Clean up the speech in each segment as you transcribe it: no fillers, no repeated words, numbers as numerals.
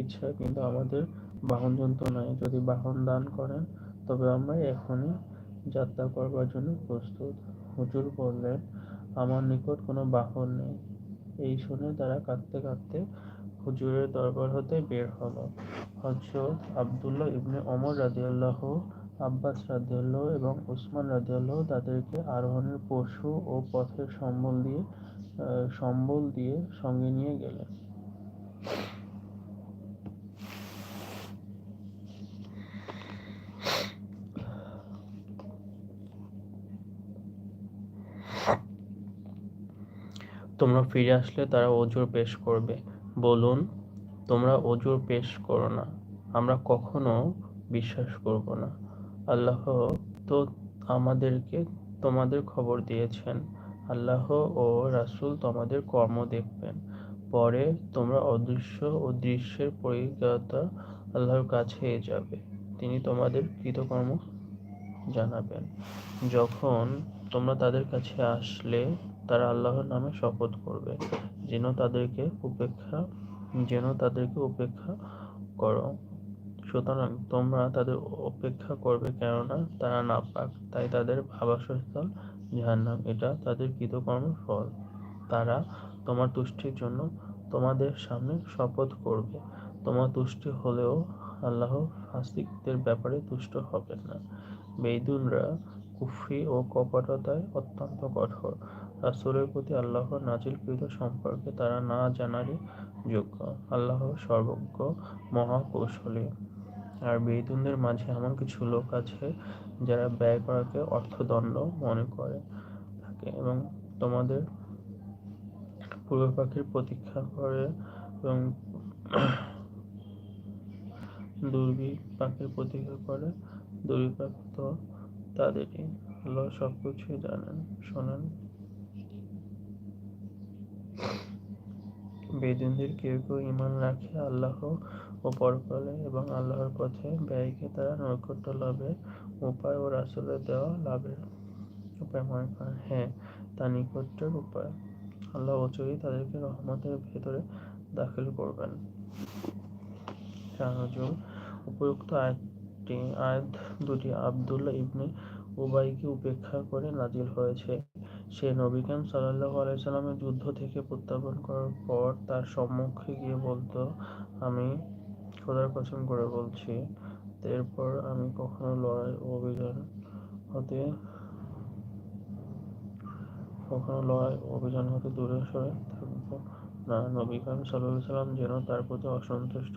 ইচ্ছা, কিন্তু আমাদের বাহনযন্ত্র নাই। যদি বাহন দান করেন তবে আমরা এখনই যাত্রা করবার জন্য প্রস্তুত। হুজুর বললেন, আমার নিকট কোনো বাহন নেই। এই শুনে তারা কাঁদতে কাঁদতে হুজুরের দরবার হতে বের হলো। হযরত আব্দুল্লাহ ইবনে ওমর রাদিয়াল্লাহু, আব্বাস রাদিয়াল্লাহু এবং উসমান রাদিয়াল্লাহু তাদেরকে আরোহণের পশু ও পথের সম্বল দিয়ে সঙ্গে নিয়ে গেলেন। তোমরা ফিরে আসলে তারা ওজর পেশ করবে। বলুন, তোমরা ওজর পেশ করো না, আমরা কখনো বিশ্বাস করব না। আল্লাহ তো আমাদেরকে তোমাদের খবর দিয়েছেন। আল্লাহ ও রাসূল তোমাদের কর্ম দেখবেন। পরে তোমরা অদৃশ্য ও দৃশ্যের পরিজ্ঞাতা আল্লাহর কাছে যাবে, তিনি তোমাদের কৃতকর্ম জানাবেন। যখন তোমরা তাদের কাছে আসলে তারা আল্লাহর নামে শপথ করবে যেন তাদেরকে উপেক্ষা করো। সুতরাং তোমরা তাদের উপেক্ষা করবে, কেননা তারা নাপাক, তাই তাদের আবাসস্থল জাহান্নাম, এটা তাদের কৃতকর্মের ফল। তারা তোমার তুষ্টির জন্য তোমাদের সামনে শপথ করবে। তোমার তুষ্টি হলেও আল্লাহ ফাসিকদের ব্যাপারে তুষ্ট হবেন না। বেদুইনরা কুফরি ও কপটতায় অত্যন্ত কঠোর। রাসূলের প্রতি আল্লাহর নাজিলকৃত সম্পর্কে তারা না জানারই যোগ্য। আল্লাহ সর্বজ্ঞ, মহাকৌশলী। আর বেদুইনদের মাঝে এমন কিছু লোক আছে যারা ব্যয় করাকে অর্থদণ্ড মনে করে থাকে এবং তোমাদের পূর্ব পাখির প্রতীক্ষা করে এবং দুর্বিপাকের প্রতীক্ষা করে। দুর্বিপাক তো তাদেরই। আল্লাহ সবকিছুই জানেন, শোনেন। বেদুইনদের কেউ কেউ ঈমান রাখে আল্লাহ ও পরকালে এবং আল্লাহর পথে ব্যয়কে তারা নৈকট্য লাভের উপায় ও রাসূলের দেওয়া লাভের উপায় মনে করে। হ্যাঁ, তা নিকটের উপায়। আল্লাহ অচিরেই তাদেরকে রহমতের ভেতরে দাখিল করবেন। উপরোক্ত আয়াত দুটি আব্দুল্লাহ ইবনে উবাইকে উপেক্ষা করে নাজিল হয়েছে। সে নবী করীম সাল্লাল্লাহু আলাইহি সাল্লামের যুদ্ধ থেকে প্রত্যাবর্তন করার পর তার সম্মুখে গিয়ে বলত, আমি খোদার কসম করে বলছি, এরপর আমি কখনো লড়াই ও অভিযান হতে দূরে সরে থাকব না। নবী করীম সাল্লাল্লাহু আলাইহি সাল্লাম যেন তার প্রতি অসন্তুষ্ট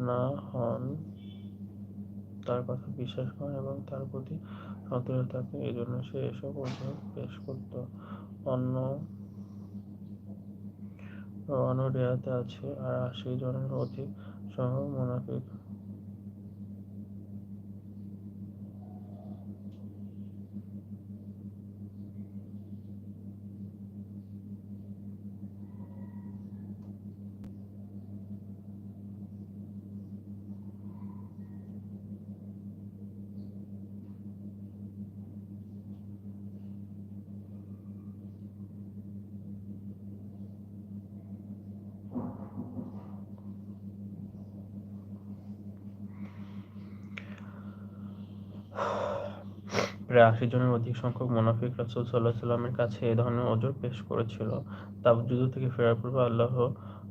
না হন, তার কথা বিশ্বাস করেন এবং তার প্রতি সন্তুষ্ট থাকেন, এজন্য সে এসব অজুহাত পেশ করত। অন্য রিওয়ায়াতে আছে, আর ৮০ জনের অধিক সহ মুনাফিক। প্রায় ৮০ জনের অধিক সংখ্যক মুনাফিক রাসূল সাল্লাল্লাহু আলাইহি ওয়াসাল্লামের কাছে এ ধরনের ওজর পেশ করেছিল। তাবুক যুদ্ধ থেকে ফেরার পূর্বে আল্লাহ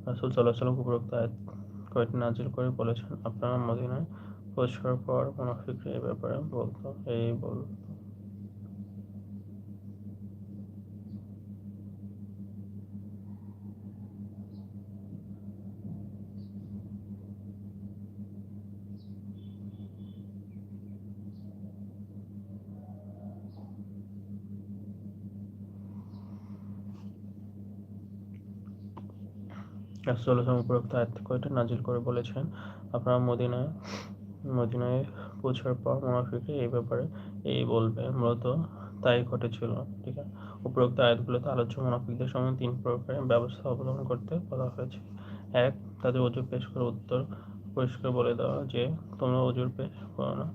রাসূল সাল্লাল্লাহু আলাইহি ওয়াসাল্লাম উপরোক্ত আয়াত কয়েকটি নাযিল করে বলেছেন, আপনারা মদীনায় পৌঁছার পর মুনাফিকরা এ ব্যাপারে বলত। রাসূল সাল্লাল্লাহু আলাইহি ওয়াসাল্লাম উপরোক্ত আয়াত কয়েকটি নাযিল করে বলেছেন, আপনারা মদীনায় পৌঁছার পর মুনাফিকরা এই ব্যাপারে বলবে। মূলত তাই ঘটেছিল। ঠিক আছে, উপরোক্ত আয়াতগুলোতে আলোচ্য মুনাফিকদের সম্বন্ধে ৩ প্রকারের ব্যবস্থা অবলম্বন করতে বলা হয়েছে। ১. তাদের ওজর পেশ করে উত্তর পরিষ্কার বলে দেওয়া যে, তোমরা ওজর পেশ করো না,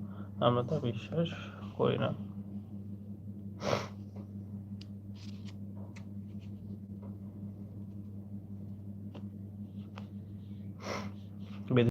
আমরা তা বিশ্বাস করি না।